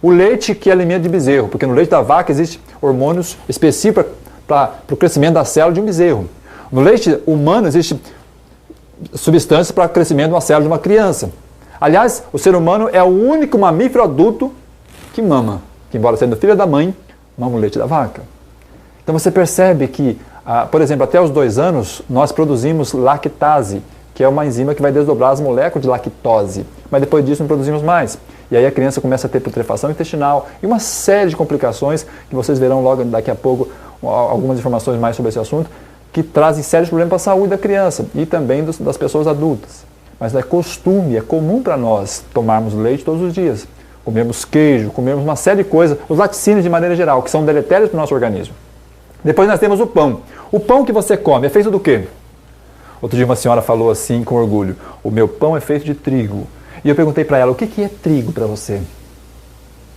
o leite que é alimento de bezerro, porque no leite da vaca existem hormônios específicos para o crescimento da célula de um bezerro. No leite humano existe substâncias para o crescimento de uma célula de uma criança. Aliás, o ser humano é o único mamífero adulto que mama, que embora sendo filho da mãe, mama o leite da vaca. Então você percebe que, por exemplo, até os 2 anos, nós produzimos lactase, que é uma enzima que vai desdobrar as moléculas de lactose, mas depois disso não produzimos mais. E aí a criança começa a ter putrefação intestinal e uma série de complicações que vocês verão logo daqui a pouco, algumas informações mais sobre esse assunto, que trazem sérios problemas para a saúde da criança e também das pessoas adultas. Mas é costume, é comum para nós tomarmos leite todos os dias, comermos queijo, comermos uma série de coisas, os laticínios de maneira geral, que são deletérios para o nosso organismo. Depois nós temos o pão. O pão que você come é feito do quê? Outro dia uma senhora falou assim com orgulho, o meu pão é feito de trigo. E eu perguntei para ela, o que é trigo para você?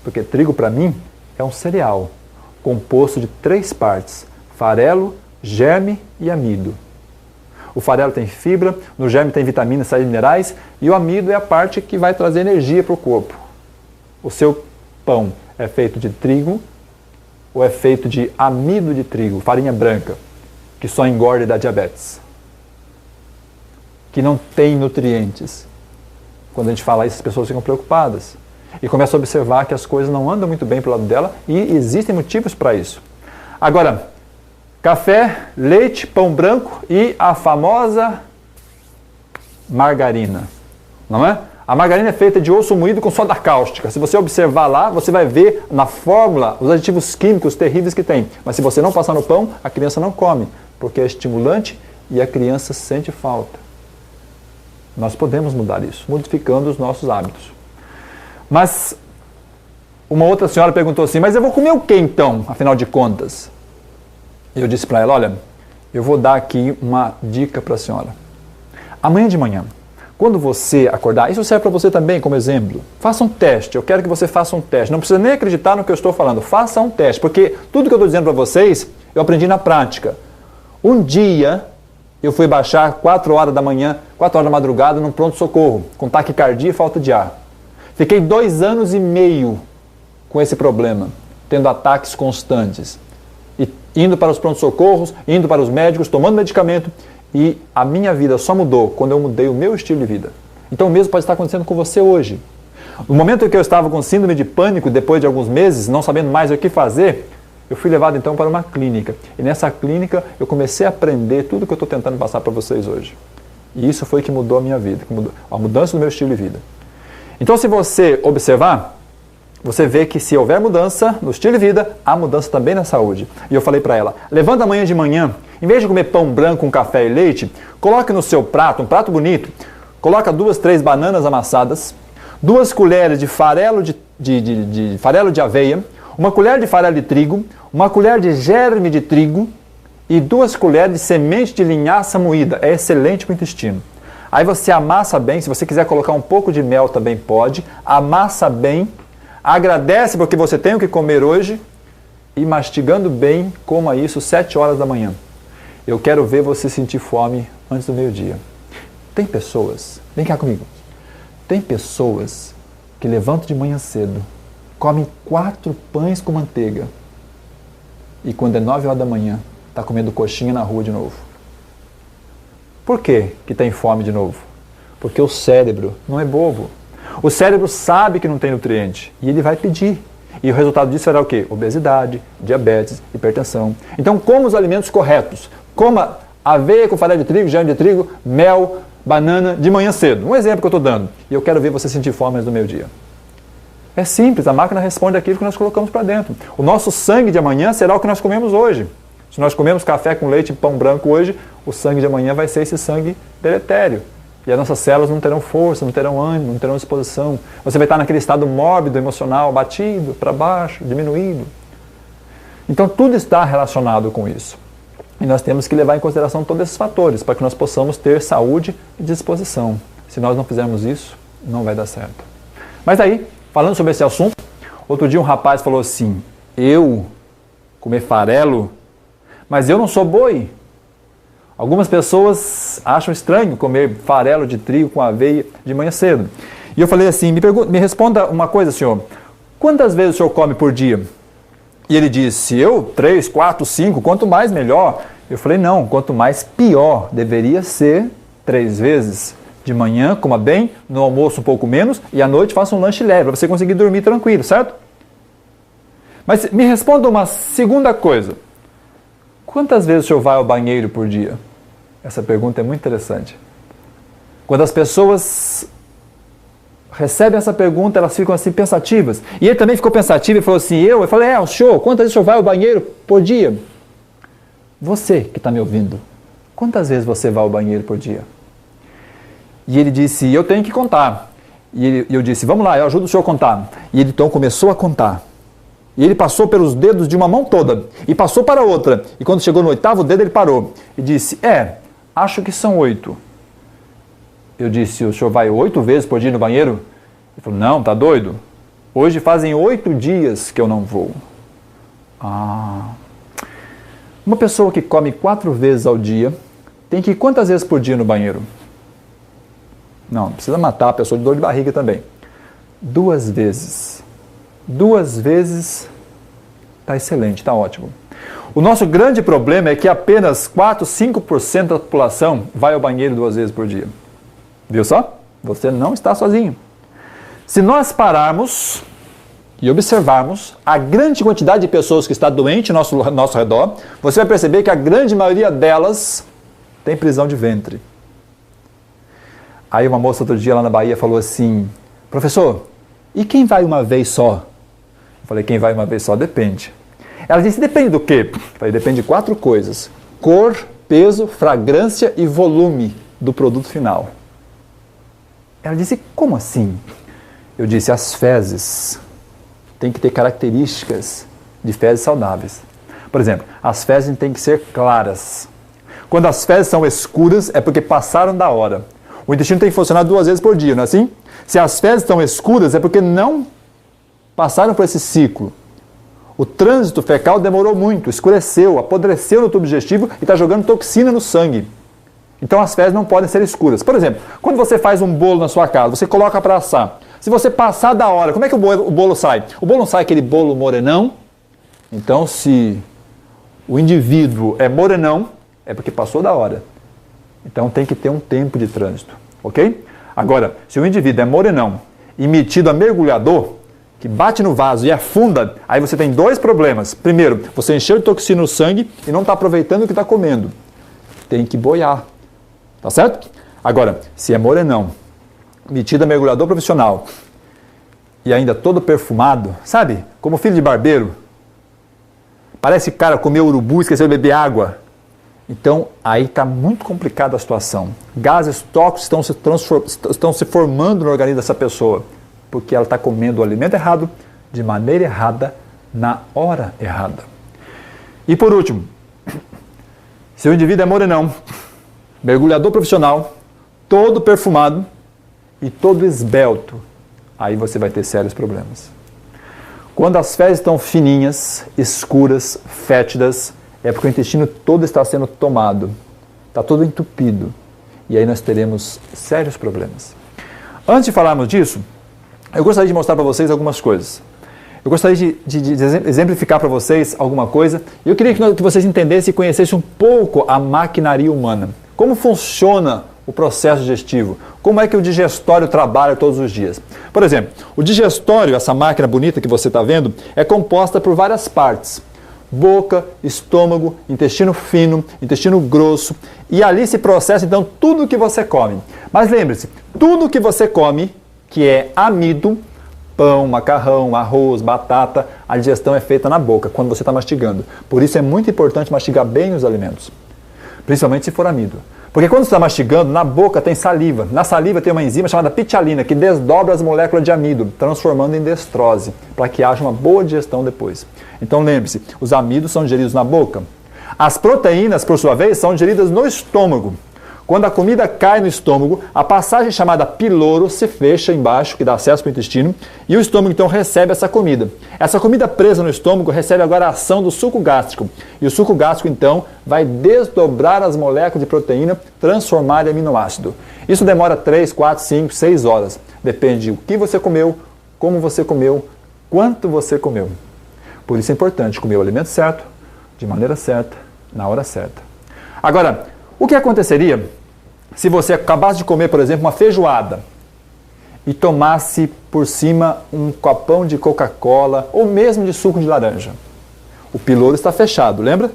Porque trigo para mim é um cereal composto de 3 partes, farelo, germe e amido. O farelo tem fibra, no germe tem vitaminas, sais minerais e o amido é a parte que vai trazer energia para o corpo. O seu pão é feito de trigo ou é feito de amido de trigo, farinha branca, que só engorda e dá diabetes, que não tem nutrientes. Quando a gente fala isso, as pessoas ficam preocupadas e começam a observar que as coisas não andam muito bem para o lado dela e existem motivos para isso. Agora, café, leite, pão branco e a famosa margarina, não é? A margarina é feita de osso moído com soda cáustica. Se você observar lá, você vai ver na fórmula os aditivos químicos terríveis que tem. Mas se você não passar no pão, a criança não come, porque é estimulante e a criança sente falta. Nós podemos mudar isso, modificando os nossos hábitos. Mas uma outra senhora perguntou assim, mas eu vou comer o que então, afinal de contas? Eu disse para ela, olha, eu vou dar aqui uma dica para a senhora. Amanhã de manhã, quando você acordar, isso serve para você também como exemplo, faça um teste, eu quero que você faça um teste. Não precisa nem acreditar no que eu estou falando, faça um teste, porque tudo que eu estou dizendo para vocês, eu aprendi na prática. Um dia, eu fui baixar 4 horas da manhã, 4 horas da madrugada, num pronto-socorro, com taquicardia e falta de ar. Fiquei 2 anos e meio com esse problema, tendo ataques constantes. E indo para os pronto-socorros, indo para os médicos, tomando medicamento, e a minha vida só mudou quando eu mudei o meu estilo de vida. Então o mesmo pode estar acontecendo com você hoje. No momento em que eu estava com síndrome de pânico, depois de alguns meses, não sabendo mais o que fazer, eu fui levado então para uma clínica. E nessa clínica eu comecei a aprender tudo que eu estou tentando passar para vocês hoje. E isso foi que mudou a minha vida, que mudou a mudança do meu estilo de vida. Então se você observar, você vê que se houver mudança no estilo de vida, há mudança também na saúde. E eu falei para ela, levanta amanhã de manhã, em vez de comer pão branco com café e leite, coloque no seu prato, um prato bonito, coloca 2, 3 bananas amassadas, 2 colheres de farelo farelo de aveia, 1 colher de farelo de trigo, 1 colher de germe de trigo e 2 colheres de semente de linhaça moída. É excelente para o intestino. Aí você amassa bem, se você quiser colocar um pouco de mel também pode, amassa bem, agradece porque você tem o que comer hoje e mastigando bem, coma isso 7 horas da manhã. Eu quero ver você sentir fome antes do meio-dia. Tem pessoas, vem cá comigo, tem pessoas que levantam de manhã cedo, comem 4 pães com manteiga e quando é 9 horas da manhã, está comendo coxinha na rua de novo. Por que tem fome de novo? Porque o cérebro não é bobo. O cérebro sabe que não tem nutriente e ele vai pedir. E o resultado disso será o quê? Obesidade, diabetes, hipertensão. Então, coma os alimentos corretos. Coma aveia com farelo de trigo, germe de trigo, mel, banana de manhã cedo. Um exemplo que eu estou dando. E eu quero ver você sentir fome antes do meio-dia. É simples, a máquina responde aquilo que nós colocamos para dentro. O nosso sangue de amanhã será o que nós comemos hoje. Se nós comemos café com leite e pão branco hoje, o sangue de amanhã vai ser esse sangue deletério. E as nossas células não terão força, não terão ânimo, não terão disposição. Você vai estar naquele estado mórbido, emocional, batido, para baixo, diminuído. Então tudo está relacionado com isso. E nós temos que levar em consideração todos esses fatores para que nós possamos ter saúde e disposição. Se nós não fizermos isso, não vai dar certo. Mas aí, falando sobre esse assunto, outro dia um rapaz falou assim, eu comer farelo, mas eu não sou boi. Algumas pessoas acham estranho comer farelo de trigo com aveia de manhã cedo. E eu falei assim, me responda uma coisa, senhor, quantas vezes o senhor come por dia? E ele disse, 3, 4, 5, quanto mais melhor. Eu falei, não, quanto mais pior, deveria ser 3 vezes. De manhã, coma bem, no almoço um pouco menos, e à noite faça um lanche leve, para você conseguir dormir tranquilo, certo? Mas me responda uma segunda coisa. Quantas vezes o senhor vai ao banheiro por dia? Essa pergunta é muito interessante. Quando as pessoas recebem essa pergunta, elas ficam assim pensativas. E ele também ficou pensativo e falou assim, eu falei, o senhor, quantas vezes o senhor vai ao banheiro por dia? Você que está me ouvindo, quantas vezes você vai ao banheiro por dia? E ele disse, eu tenho que contar. E eu disse, vamos lá, eu ajudo o senhor a contar. E ele então começou a contar. E ele passou pelos dedos de uma mão toda, e passou para outra. E quando chegou no 8º dedo, ele parou. E disse, acho que são 8. Eu disse, o senhor vai 8 vezes por dia no banheiro? Ele falou, não, tá doido? Hoje fazem 8 dias que eu não vou. Uma pessoa que come 4 vezes ao dia, tem que ir quantas vezes por dia no banheiro? Não precisa matar a pessoa de dor de barriga também. 2 vezes. 2 vezes está excelente, está ótimo. O nosso grande problema é que apenas 4, 5% da população vai ao banheiro 2 vezes por dia. Viu só? Você não está sozinho. Se nós pararmos e observarmos a grande quantidade de pessoas que está doente ao nosso redor, você vai perceber que a grande maioria delas tem prisão de ventre. Aí uma moça outro dia lá na Bahia falou assim, professor, e quem vai uma vez só? Eu falei, quem vai uma vez só depende. Ela disse, depende do quê? Eu falei, depende de 4 coisas. Cor, peso, fragrância e volume do produto final. Ela disse, como assim? Eu disse, as fezes têm que ter características de fezes saudáveis. Por exemplo, as fezes têm que ser claras. Quando as fezes são escuras, é porque passaram da hora. O intestino tem que funcionar 2 vezes por dia, não é assim? Se as fezes estão escuras, é porque não passaram por esse ciclo. O trânsito fecal demorou muito, escureceu, apodreceu no tubo digestivo e está jogando toxina no sangue. Então as fezes não podem ser escuras. Por exemplo, quando você faz um bolo na sua casa, você coloca para assar. Se você passar da hora, como é que o bolo sai? O bolo não sai aquele bolo morenão? Então, se o indivíduo é morenão, é porque passou da hora. Então tem que ter um tempo de trânsito, ok? Agora, se o indivíduo é morenão e metido a mergulhador, que bate no vaso e afunda, aí você tem 2 problemas. Primeiro, você encheu de toxina no sangue e não está aproveitando o que está comendo. Tem que boiar, tá certo? Agora, se é morenão, metido a mergulhador profissional e ainda todo perfumado, sabe? Como filho de barbeiro. Parece que o cara comeu urubu e esqueceu de beber água. Então, aí está muito complicada a situação. Gases tóxicos estão se formando no organismo dessa pessoa, porque ela está comendo o alimento errado, de maneira errada, na hora errada. E por último, se o indivíduo é morenão, mergulhador profissional, todo perfumado e todo esbelto, aí você vai ter sérios problemas. Quando as fezes estão fininhas, escuras, fétidas, é porque o intestino todo está sendo tomado, está todo entupido, e aí nós teremos sérios problemas. Antes de falarmos disso, eu gostaria de mostrar para vocês algumas coisas. Eu gostaria de exemplificar para vocês alguma coisa, e eu queria que vocês entendessem e conhecessem um pouco a maquinaria humana. Como funciona o processo digestivo? Como é que o digestório trabalha todos os dias? Por exemplo, o digestório, essa máquina bonita que você está vendo, é composta por várias partes. Boca, estômago, intestino fino, intestino grosso, e ali se processa então tudo o que você come. Mas lembre-se, tudo o que você come, que é amido, pão, macarrão, arroz, batata, a digestão é feita na boca, quando você está mastigando. Por isso é muito importante mastigar bem os alimentos, principalmente se for amido. Porque quando você está mastigando, na boca tem saliva. Na saliva tem uma enzima chamada pitialina, que desdobra as moléculas de amido, transformando em destrose, para que haja uma boa digestão depois. Então lembre-se, os amidos são digeridos na boca. As proteínas, por sua vez, são digeridas no estômago. Quando a comida cai no estômago, a passagem chamada piloro se fecha embaixo, que dá acesso para o intestino, e o estômago então recebe essa comida. Essa comida presa no estômago recebe agora a ação do suco gástrico. E o suco gástrico então vai desdobrar as moléculas de proteína, transformar em aminoácido. Isso demora 3, 4, 5, 6 horas. Depende do que você comeu, como você comeu, quanto você comeu. Por isso é importante comer o alimento certo, de maneira certa, na hora certa. Agora, o que aconteceria se você acabasse de comer, por exemplo, uma feijoada e tomasse por cima um copão de Coca-Cola ou mesmo de suco de laranja? O piloro está fechado, lembra?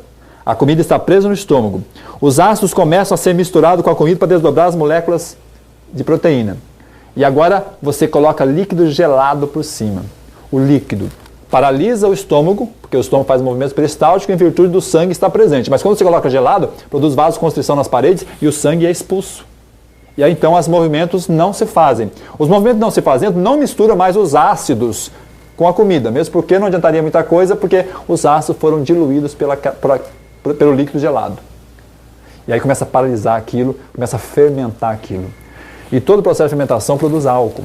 A comida está presa no estômago. Os ácidos começam a ser misturados com a comida para desdobrar as moléculas de proteína. E agora você coloca líquido gelado por cima. O líquido paralisa o estômago, porque o estômago faz movimentos peristálticos em virtude do sangue estar presente. Mas quando você coloca gelado, produz vasoconstrição nas paredes e o sangue é expulso. E aí então os movimentos não se fazem. Os movimentos não se fazendo não misturam mais os ácidos com a comida, mesmo porque não adiantaria muita coisa, porque os ácidos foram diluídos pelo líquido gelado. E aí começa a paralisar aquilo, começa a fermentar aquilo. E todo o processo de fermentação produz álcool.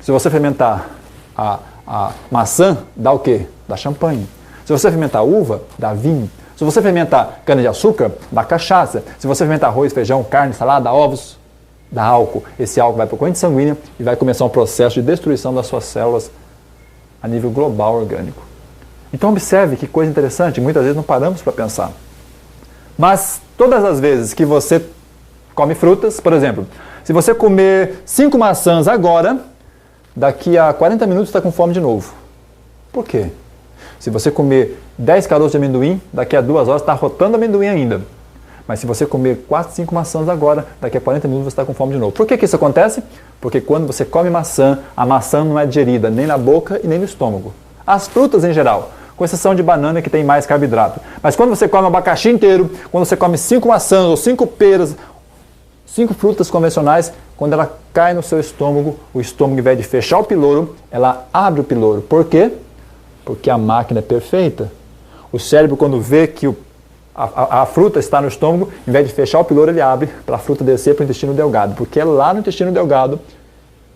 Se você fermentar a maçã, dá o quê? Dá champanhe. Se você fermentar uva, dá vinho. Se você fermentar cana-de-açúcar, dá cachaça. Se você fermentar arroz, feijão, carne, salada, ovos, dá álcool. Esse álcool vai para a corrente sanguínea e vai começar um processo de destruição das suas células a nível global orgânico. Então observe que coisa interessante, muitas vezes não paramos para pensar. Mas todas as vezes que você come frutas, por exemplo, se você comer 5 maçãs agora, daqui a 40 minutos está com fome de novo. Por quê? Se você comer 10 caroços de amendoim, daqui a 2 horas está rotando amendoim ainda. Mas se você comer 4, 5 maçãs agora, daqui a 40 minutos você está com fome de novo. Por que isso acontece? Porque quando você come maçã, a maçã não é digerida nem na boca e nem no estômago. As frutas em geral, com exceção de banana que tem mais carboidrato. Mas quando você come abacaxi inteiro, quando você come 5 maçãs ou 5 peras, 5 frutas convencionais, quando ela cai no seu estômago, o estômago, ao invés de fechar o piloro, ela abre o piloro. Por quê? Porque a máquina é perfeita. O cérebro, quando vê que a fruta está no estômago, ao invés de fechar o piloro, ele abre para a fruta descer para o intestino delgado. Porque é lá no intestino delgado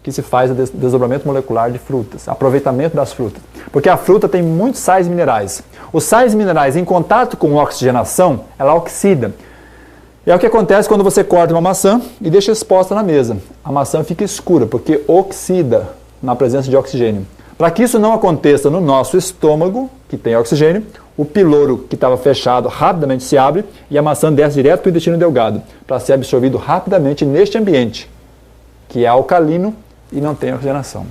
que se faz o desdobramento molecular de frutas, aproveitamento das frutas. Porque a fruta tem muitos sais minerais. Os sais minerais, em contato com a oxigenação, ela oxida. E é o que acontece quando você corta uma maçã e deixa exposta na mesa. A maçã fica escura, porque oxida na presença de oxigênio. Para que isso não aconteça no nosso estômago, que tem oxigênio, o piloro que estava fechado rapidamente se abre e a maçã desce direto para o intestino delgado, para ser absorvido rapidamente neste ambiente, que é alcalino e não tem oxigenação.